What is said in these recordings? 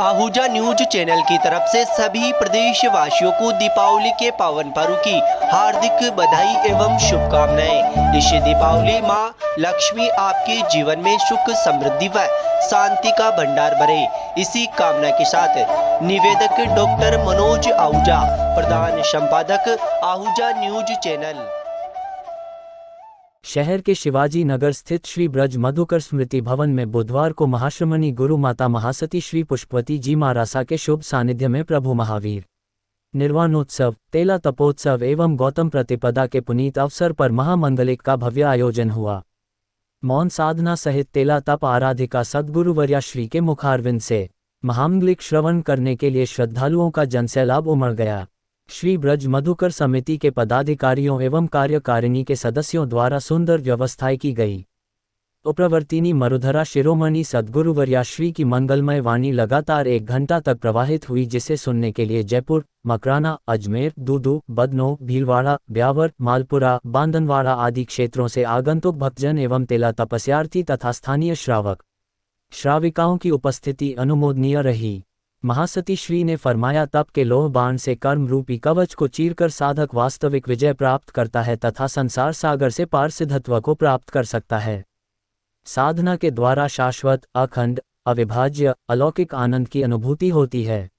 Ahuja news channel की तरफ से सभी प्रदेशवासियों को दीपावली के पावन पर्व की हार्दिक बधाई एवं शुभकामनाएं। इस दीपावली मां लक्ष्मी आपके जीवन में सुख समृद्धि व शांति का भंडार भरे, इसी कामना के साथ निवेदक डॉक्टर मनोज आहूजा, प्रधान संपादक आहूजा न्यूज चैनल। शहर के शिवाजी नगर स्थित श्री ब्रज मधुकर स्मृति भवन में बुधवार को महाश्रमणी गुरु माता महासती श्री पुष्पवती जी महारासा के शुभ सानिध्य में प्रभु महावीर निर्वाणोत्सव, तेला तपोत्सव एवं गौतम प्रतिपदा के पुनीत अवसर पर महामंगलिक का भव्य आयोजन हुआ। मौन साधना सहित तेला तप आराधिका सद्गुरुवर्या श्री के मुखारविंद से महामंगलिक श्रवण करने के लिए श्रद्धालुओं का जनसैलाब उमड़ गया। श्री ब्रज मधुकर समिति के पदाधिकारियों एवं कार्यकारिणी के सदस्यों द्वारा सुंदर व्यवस्थाएं की गई। उप्रवर्तिनी मरुधरा शिरोमणि सद्गुरुवर्या श्री की मंगलमय वाणी लगातार 1 घंटा तक प्रवाहित हुई, जिसे सुनने के लिए जयपुर, मकराना, अजमेर, दूदू, बदनों, भीलवाड़ा, ब्यावर, मालपुरा, बांदनवाड़ा आदि क्षेत्रों से आगंतुक भक्तजन एवं तेला तपस्यार्थी तथा स्थानीय श्रावक श्राविकाओं की उपस्थिति अनुमोदनीय रही। महासती श्री ने फरमाया, तप के लोह बाण से कर्म रूपी कवच को चीरकर साधक वास्तविक विजय प्राप्त करता है तथा संसार सागर से पार सिद्धत्व को प्राप्त कर सकता है। साधना के द्वारा शाश्वत, अखंड, अविभाज्य, अलौकिक आनंद की अनुभूति होती है।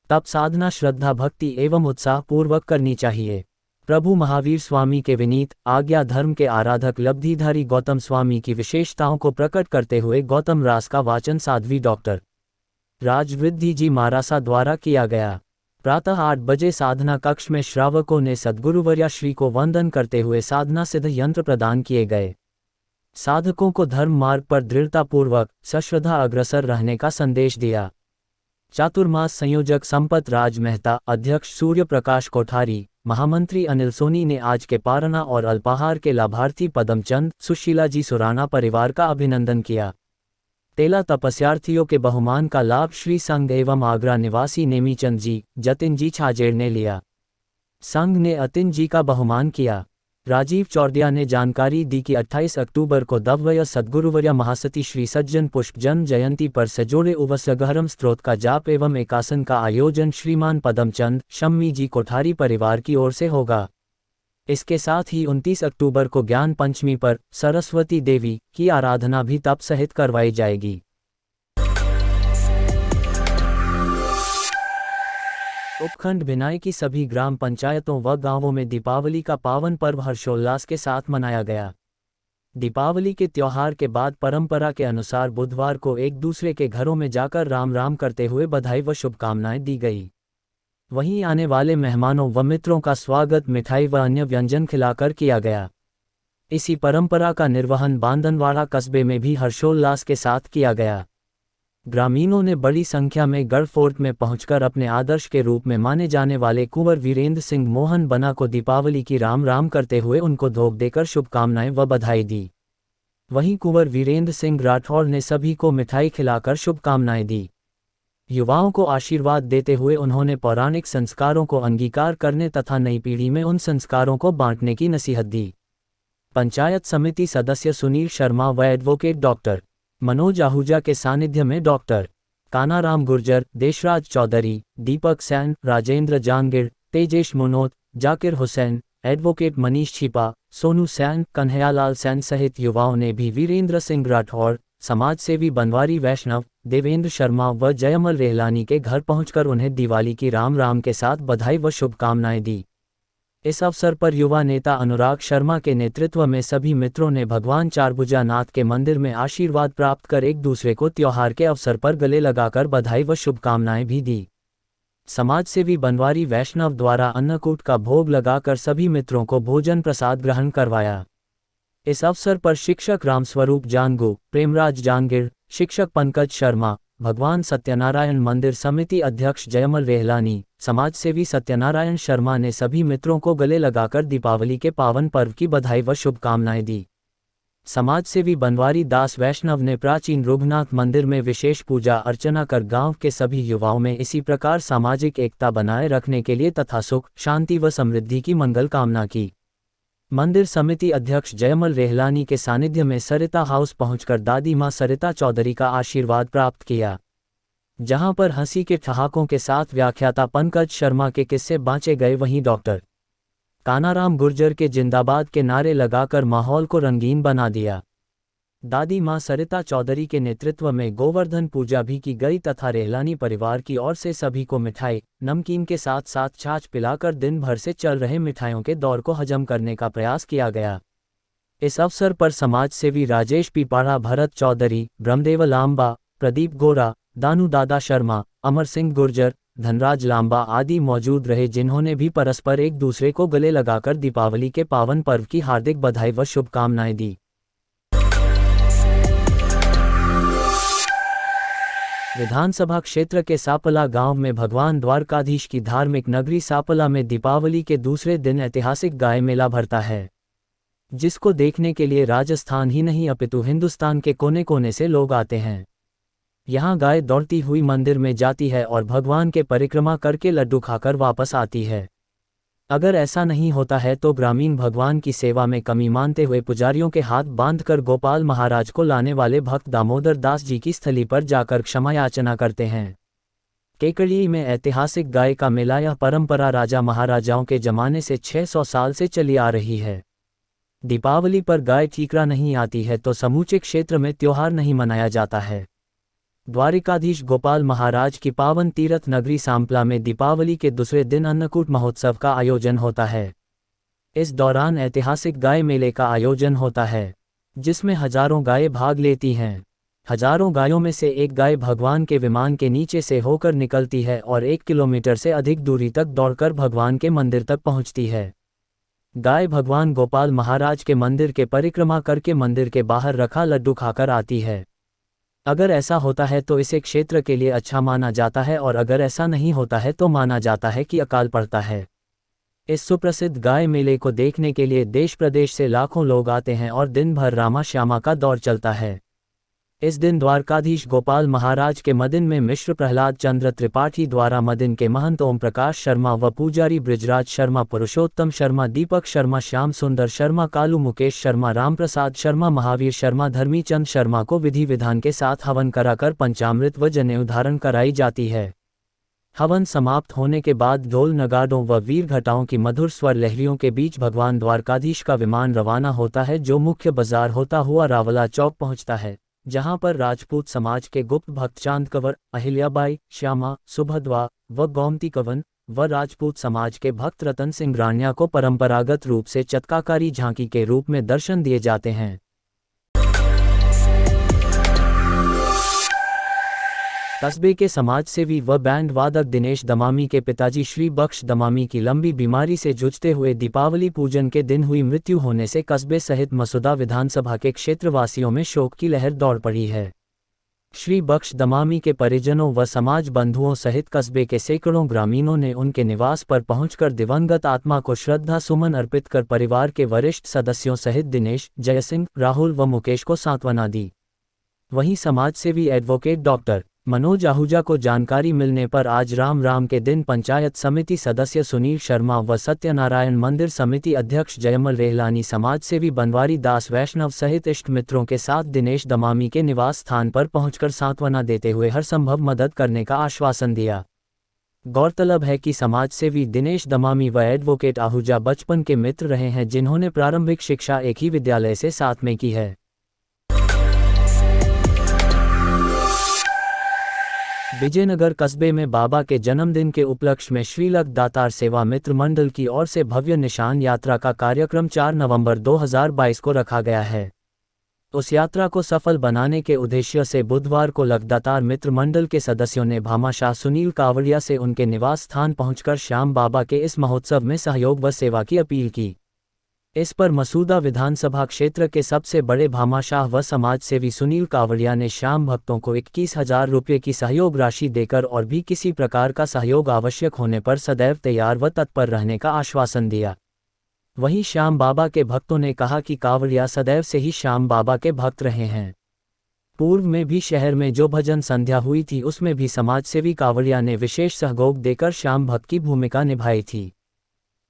तप साधना श्रद्धा, भक्ति एवं उत्साह पूर्वक करनी चाहिए। प्रभु महावीर स्वामी के विनीत आज्ञा धर्म के आराधक लब्धिधारी गौतम स्वामी की विशेषताओं को प्रकट करते हुए गौतम रास का वाचन साध्वी डॉक्टर राजवृद्धि जी महारासा द्वारा किया गया। प्रातः 8 बजे साधना कक्ष में श्रावकों ने सद्गुरुवर्या श्री को वंदन करते हुए साधना सिद्ध यंत्र प्रदान किए गए। साधकों को धर्म मार्ग पर दृढ़तापूर्वक सश्रद्धा अग्रसर रहने का संदेश दिया। चातुर्मास संयोजक संपत राज मेहता, अध्यक्ष सूर्य प्रकाश कोठारी, महामंत्री अनिल सोनी ने आज के पारना और अल्पाहार के लाभार्थी पदमचंद, सुशीला जी सुराना परिवार का अभिनंदन किया। तेला तपस्यार्थियों के बहुमान का लाभ श्री संघ एवं आगरा निवासी नेमीचंद जी, जतिन जी छाजेड़ ने लिया। संघ ने अतिन जी का बहुमान किया। राजीव चौरदिया ने जानकारी दी कि 28 अक्टूबर को दव्य सद्गुरुवर्या महासती श्री सज्जन पुष्प जन्म जयंती पर सजोड़े उवसगहरम स्त्रोत का जाप एवं एकासन का आयोजन श्रीमान पदमचंद, शम्मी जी कोठारी परिवार की ओर से होगा। इसके साथ ही 29 अक्टूबर को ज्ञान पंचमी पर सरस्वती देवी की आराधना भी तप सहित करवाई जाएगी। उपखंड भिनाई की सभी ग्राम पंचायतों व गांवों में दीपावली का पावन पर्व हर्षोल्लास के साथ मनाया गया। दीपावली के त्योहार के बाद परंपरा के अनुसार बुधवार को एक दूसरे के घरों में जाकर राम राम करते हुए बधाई व शुभकामनाएं दी गई। वहीं आने वाले मेहमानों व मित्रों का स्वागत मिठाई व अन्य व्यंजन खिलाकर किया गया। इसी परंपरा का निर्वहन बांदनवाड़ा कस्बे में भी हर्षोल्लास के साथ किया गया। ग्रामीणों ने बड़ी संख्या में गढ़ फोर्ट में पहुंचकर अपने आदर्श के रूप में माने जाने वाले कुंवर वीरेंद्र सिंह मोहन बना को दीपावली की राम राम करते हुए उनको धोख देकर शुभकामनाएं व बधाई दी। वहीं कुंवर वीरेंद्र सिंह राठौड़ ने सभी को मिठाई खिलाकर शुभकामनाएं दी। युवाओं को आशीर्वाद देते हुए उन्होंने पौराणिक संस्कारों को अंगीकार करने तथा नई पीढ़ी में उन संस्कारों को बांटने की नसीहत दी। पंचायत समिति सदस्य सुनील शर्मा व एडवोकेट डॉक्टर मनोज आहूजा के सानिध्य में डॉक्टर कानाराम गुर्जर, देशराज चौधरी, दीपक सैन, राजेंद्र जांगिड़, तेजेश मुनोत, जाकिर हुसैन, एडवोकेट मनीष छिपा, सोनू सैन, कन्हैयालाल सैन सहित युवाओं ने भी वीरेंद्र सिंह राठौड़, समाजसेवी बनवारी वैष्णव, देवेंद्र शर्मा व जयमल रेहलानी के घर पहुंचकर उन्हें दिवाली की राम राम के साथ बधाई व शुभकामनाएं दी। इस अवसर पर युवा नेता अनुराग शर्मा के नेतृत्व में सभी मित्रों ने भगवान चारभुजा नाथ के मंदिर में आशीर्वाद प्राप्त कर एक दूसरे को त्योहार के अवसर पर गले लगाकर बधाई व शुभकामनाएं भी दी। समाजसेवी बनवारी वैष्णव द्वारा अन्नकूट का भोग लगाकर सभी मित्रों को भोजन प्रसाद ग्रहण करवाया। इस अवसर पर शिक्षक रामस्वरूप जांगू, प्रेमराज जांगिड़, शिक्षक पंकज शर्मा, भगवान सत्यनारायण मंदिर समिति अध्यक्ष जयमल रेहलानी, समाजसेवी सत्यनारायण शर्मा ने सभी मित्रों को गले लगाकर दीपावली के पावन पर्व की बधाई व शुभकामनाएं दी। समाजसेवी बनवारी दास वैष्णव ने प्राचीन रघुनाथ मंदिर में विशेष पूजा अर्चना कर गांव के सभी युवाओं में इसी प्रकार सामाजिक एकता बनाए रखने के लिए तथा सुख, शांति व समृद्धि की मंगल कामना की। मंदिर समिति अध्यक्ष जयमल रेहलानी के सानिध्य में सरिता हाउस पहुंचकर दादी मां सरिता चौधरी का आशीर्वाद प्राप्त किया। जहां पर हंसी के ठहाकों के साथ व्याख्याता पंकज शर्मा के किस्से बांचे गए, वहीं डॉक्टर कानाराम गुर्जर के जिंदाबाद के नारे लगाकर माहौल को रंगीन बना दिया। दादी मां सरिता चौधरी के नेतृत्व में गोवर्धन पूजा भी की गई तथा रेहलानी परिवार की ओर से सभी को मिठाई नमकीन के साथ साथ छाछ पिलाकर दिन भर से चल रहे मिठाइयों के दौर को हजम करने का प्रयास किया गया। इस अवसर पर समाज सेवी राजेश पीपाड़ा, भरत चौधरी, ब्रह्मदेव लांबा, प्रदीप गोरा, दानू दादा शर्मा, अमर सिंह गुर्जर, धनराज लांबा आदि मौजूद रहे, जिन्होंने भी परस्पर एक दूसरे को गले लगाकर दीपावली के पावन पर्व की हार्दिक बधाई व शुभकामनाएं दी। विधानसभा क्षेत्र के सापला गांव में भगवान द्वारकाधीश की धार्मिक नगरी सापला में दीपावली के दूसरे दिन ऐतिहासिक गाय मेला भरता है, जिसको देखने के लिए राजस्थान ही नहीं अपितु हिंदुस्तान के कोने कोने से लोग आते हैं। यहाँ गाय दौड़ती हुई मंदिर में जाती है और भगवान के परिक्रमा करके लड्डू खाकर वापस आती है। अगर ऐसा नहीं होता है तो ग्रामीण भगवान की सेवा में कमी मानते हुए पुजारियों के हाथ बांधकर गोपाल महाराज को लाने वाले भक्त दामोदर दास जी की स्थली पर जाकर क्षमा याचना करते हैं। केकड़ी में ऐतिहासिक गाय का मेला, यह परंपरा राजा महाराजाओं के जमाने से 600 साल से चली आ रही है। दीपावली पर गाय ठीकरा नहीं आती है तो समूचे क्षेत्र में त्योहार नहीं मनाया जाता है। द्वारिकाधीश गोपाल महाराज की पावन तीर्थ नगरी सांपला में दीपावली के दूसरे दिन अन्नकूट महोत्सव का आयोजन होता है। इस दौरान ऐतिहासिक गाय मेले का आयोजन होता है, जिसमें हजारों गायें भाग लेती हैं। हजारों गायों में से एक गाय भगवान के विमान के नीचे से होकर निकलती है और 1 किलोमीटर से अधिक दूरी तक दौड़कर भगवान के मंदिर तक पहुंचती है। गाय भगवान गोपाल महाराज के मंदिर के परिक्रमा करके मंदिर के बाहर रखा लड्डू खाकर आती है। अगर ऐसा होता है तो इसे क्षेत्र के लिए अच्छा माना जाता है और अगर ऐसा नहीं होता है तो माना जाता है कि अकाल पड़ता है। इस सुप्रसिद्ध गाय मेले को देखने के लिए देश प्रदेश से लाखों लोग आते हैं और दिन भर रामा श्यामा का दौर चलता है। इस दिन द्वारकाधीश गोपाल महाराज के मदिन में मिश्र प्रहलाद चंद्र त्रिपाठी द्वारा मदिन के महंत ओम प्रकाश शर्मा व पुजारी ब्रिजराज शर्मा, पुरुषोत्तम शर्मा, दीपक शर्मा, श्याम सुंदर शर्मा, कालू मुकेश शर्मा, रामप्रसाद शर्मा, महावीर शर्मा, धर्मीचंद शर्मा को विधि विधान के साथ हवन कराकर पंचामृत व जनेऊ धारण कराई जाती है। हवन समाप्त होने के बाद ढोल नगाड़ों व वीर घटाओं की मधुर स्वर लहरियों के बीच भगवान द्वारकाधीश का विमान रवाना होता है, जो मुख्य बाजार होता हुआ रावला चौक पहुंचता है, जहां पर राजपूत समाज के गुप्त भक्त चांद कंवर, अहिल्याबाई, श्यामा, सुभद्वा व गोमती कंवर व राजपूत समाज के भक्त रतन सिंह राणिया को परंपरागत रूप से चतकाकारी झांकी के रूप में दर्शन दिए जाते हैं। कस्बे के समाजसेवी व बैंड वादक दिनेश दमामी के पिताजी श्री बख्श दमामी की लंबी बीमारी से जूझते हुए दीपावली पूजन के दिन हुई मृत्यु होने से कस्बे सहित मसूदा विधानसभा के क्षेत्रवासियों में शोक की लहर दौड़ पड़ी है। श्री बख्श दमामी के परिजनों व समाज बंधुओं सहित कस्बे के सैकड़ों ग्रामीणों ने उनके निवास पर पहुंचकर दिवंगत आत्मा को श्रद्धा सुमन अर्पित कर परिवार के वरिष्ठ सदस्यों सहित दिनेश, जयसिंह, राहुल व मुकेश को सांत्वना दी। वहीं समाजसेवी एडवोकेट डॉक्टर मनोज आहूजा को जानकारी मिलने पर आज राम के दिन पंचायत समिति सदस्य सुनील शर्मा व सत्यनारायण मंदिर समिति अध्यक्ष जयमल रेहलानी, समाजसेवी बनवारी दास वैष्णव सहित इष्ट मित्रों के साथ दिनेश दमामी के निवास स्थान पर पहुंचकर सांत्वना देते हुए हर संभव मदद करने का आश्वासन दिया। गौरतलब है कि समाजसेवी दिनेश दमामी व एडवोकेट आहूजा बचपन के मित्र रहे हैं, जिन्होंने प्रारंभिक शिक्षा एक ही विद्यालय से साथ में की है। विजयनगर कस्बे में बाबा के जन्मदिन के उपलक्ष्य में श्रीलक दातार सेवा मित्र मंडल की ओर से भव्य निशान यात्रा का कार्यक्रम 4 नवंबर 2022 को रखा गया है। उस यात्रा को सफल बनाने के उद्देश्य से बुधवार को लखदातार मित्र मंडल के सदस्यों ने भामाशाह सुनील कावड़िया से उनके निवास स्थान पहुंचकर श्याम बाबा के इस महोत्सव में सहयोग व सेवा की अपील की। इस पर मसूदा विधानसभा क्षेत्र के सबसे बड़े भामाशाह व समाजसेवी सुनील कावड़िया ने श्याम भक्तों को 21,000 रुपये की सहयोग राशि देकर और भी किसी प्रकार का सहयोग आवश्यक होने पर सदैव तैयार व तत्पर रहने का आश्वासन दिया। वहीं श्याम बाबा के भक्तों ने कहा कि कावड़िया सदैव से ही श्याम बाबा के भक्त रहे हैं। पूर्व में भी शहर में जो भजन संध्या हुई थी उसमें भी समाजसेवी कावड़िया ने विशेष सहयोग देकर श्याम भक्त की भूमिका निभाई थी।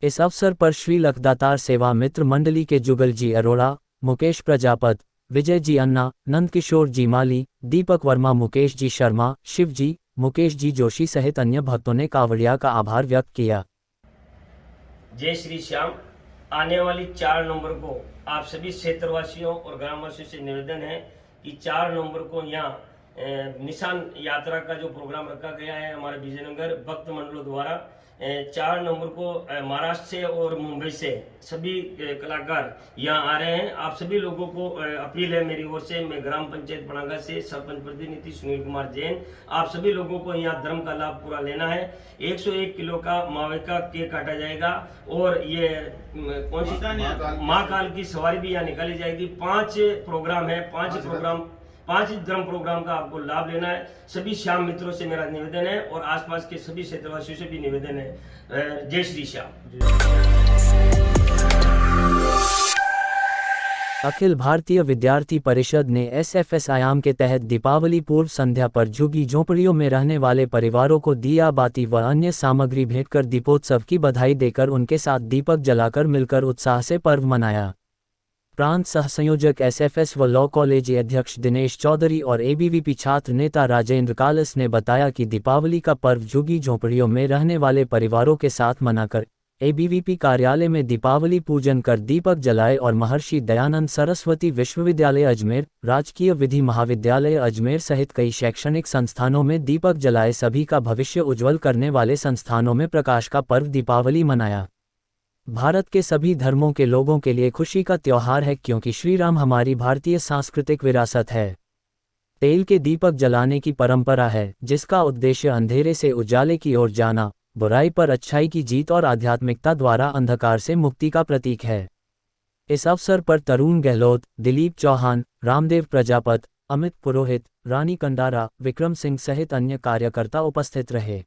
इस अवसर पर श्री लखदातार सेवा मित्र मंडली के जुगल जी अरोड़ा, मुकेश प्रजापत, विजय जी अन्ना, नंदकिशोर जी माली, दीपक वर्मा, मुकेश जी शर्मा, शिव जी, मुकेश जी जोशी सहित अन्य भक्तों ने कांवड़िया का आभार व्यक्त किया। जय श्री श्याम। आने वाली 4 नवंबर को आप सभी क्षेत्रवासियों और ग्रामवासियों से निवेदन है कि 4 नवंबर को यहाँ निशान यात्रा का जो प्रोग्राम रखा गया है हमारे विजयनगर भक्त मंडलों द्वारा 4 नवंबर को महाराष्ट्र से और मुंबई से सभी कलाकार यहाँ आ रहे हैं। आप सभी लोगों को अपील है मेरी ओर से, मैं ग्राम पंचायत पड़ांगा से सरपंच प्रतिनिधि सुनील कुमार जैन, आप सभी लोगों को यहाँ धर्म का लाभ पूरा लेना है। 101 किलो का मावे का केक काटा जाएगा और ये कौन सी महाकाल की सवारी भी यहाँ निकाली जाएगी। 5 प्रोग्राम है, 5 धर्म प्रोग्राम का आपको लाभ लेना है। सभी श्याम मित्रों से मेरा निवेदन है और आसपास के सभी क्षेत्रवासियों से भी निवेदन है। जय श्री श्याम। अखिल भारतीय विद्यार्थी परिषद ने एसएफएस आयाम के तहत दीपावली पूर्व संध्या पर झुग्गी झोंपड़ियों में रहने वाले परिवारों को दिया बाती व अन्य सामग्री भेंट कर दीपोत्सव की बधाई देकर उनके साथ दीपक जलाकर मिलकर उत्साह से पर्व मनाया। प्रांत सह संयोजक एसएफएस व लॉ कॉलेज अध्यक्ष दिनेश चौधरी और एबीवीपी छात्र नेता राजेंद्र कालस ने बताया कि दीपावली का पर्व झुग्गी झोंपड़ियों में रहने वाले परिवारों के साथ मनाकर एबीवीपी कार्यालय में दीपावली पूजन कर दीपक जलाए और महर्षि दयानंद सरस्वती विश्वविद्यालय अजमेर, राजकीय विधि महाविद्यालय अजमेर सहित कई शैक्षणिक संस्थानों में दीपक जलाए सभी का भविष्य उज्जवल करने वाले संस्थानों में प्रकाश का पर्व दीपावली मनाया। भारत के सभी धर्मों के लोगों के लिए खुशी का त्योहार है क्योंकि श्री राम हमारी भारतीय सांस्कृतिक विरासत है। तेल के दीपक जलाने की परंपरा है जिसका उद्देश्य अंधेरे से उजाले की ओर जाना, बुराई पर अच्छाई की जीत और आध्यात्मिकता द्वारा अंधकार से मुक्ति का प्रतीक है। इस अवसर पर तरुण गहलोत, दिलीप चौहान, रामदेव प्रजापत, अमित पुरोहित, रानी कंडारा, विक्रम सिंह सहित अन्य कार्यकर्ता उपस्थित रहे।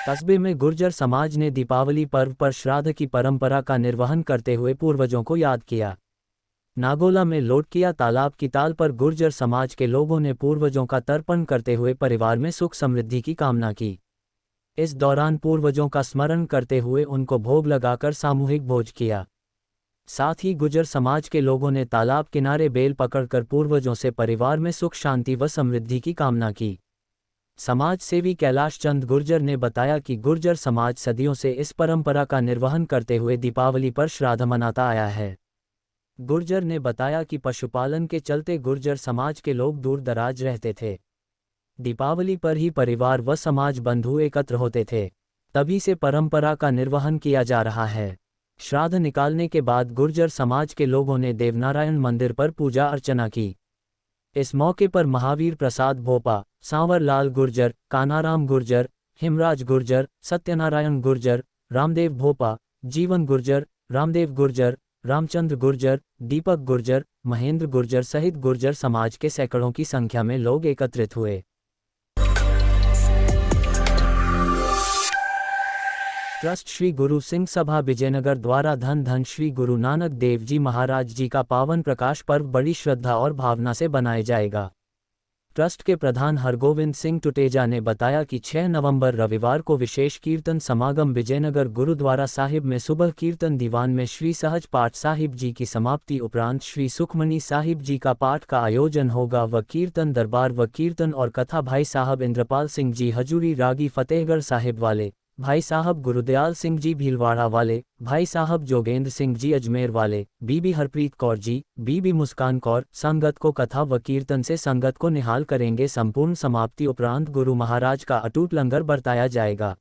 कस्बे में गुर्जर समाज ने दीपावली पर्व पर श्राद्ध की परंपरा का निर्वहन करते हुए पूर्वजों को याद किया। नागोला में लोटकिया तालाब की ताल पर गुर्जर समाज के लोगों ने पूर्वजों का तर्पण करते हुए परिवार में सुख समृद्धि की कामना की। इस दौरान पूर्वजों का स्मरण करते हुए उनको भोग लगाकर सामूहिक भोज किया। साथ ही गुर्जर समाज के लोगों ने तालाब किनारे बेल पकड़कर पूर्वजों से परिवार में सुख शांति व समृद्धि की कामना की। समाज सेवी कैलाश चंद गुर्जर ने बताया कि गुर्जर समाज सदियों से इस परंपरा का निर्वहन करते हुए दीपावली पर श्राद्ध मनाता आया है। गुर्जर ने बताया कि पशुपालन के चलते गुर्जर समाज के लोग दूर दराज रहते थे। दीपावली पर ही परिवार व समाज बंधु एकत्र होते थे, तभी से परंपरा का निर्वहन किया जा रहा है। श्राद्ध निकालने के बाद गुर्जर समाज के लोगों ने देवनारायण मंदिर पर पूजा अर्चना की। इस मौके पर महावीर प्रसाद भोपा, सांवर लाल गुर्जर, कानाराम गुर्जर, हिमराज गुर्जर, सत्यनारायण गुर्जर, रामदेव भोपा, जीवन गुर्जर, रामदेव गुर्जर, रामचंद्र गुर्जर, दीपक गुर्जर, महेंद्र गुर्जर सहित गुर्जर समाज के सैकड़ों की संख्या में लोग एकत्रित हुए। ट्रस्ट श्री गुरु सिंह सभा विजयनगर द्वारा धन धन श्री गुरु नानक देव जी महाराज जी का पावन प्रकाश पर्व बड़ी श्रद्धा और भावना से बनाया जाएगा। ट्रस्ट के प्रधान हरगोविंद सिंह टुटेजा ने बताया कि 6 नवंबर रविवार को विशेष कीर्तन समागम विजयनगर गुरुद्वारा साहिब में सुबह कीर्तन दीवान में श्री सहज पाठ साहिब जी की समाप्ति उपरांत श्री सुखमनी साहिब जी का पाठ का आयोजन होगा व कीर्तन दरबार व कीर्तन और कथा भाई साहब इंद्रपाल सिंह जी हजूरी रागी फतेहगढ़ साहिब वाले, भाई साहब गुरुदयाल सिंह जी भीलवाड़ा वाले, भाई साहब जोगेंद्र सिंह जी अजमेर वाले, बीबी हरप्रीत कौर जी, बीबी मुस्कान कौर संगत को कथा व कीर्तन से संगत को निहाल करेंगे। संपूर्ण समाप्ति उपरांत गुरु महाराज का अटूट लंगर बरताया जाएगा।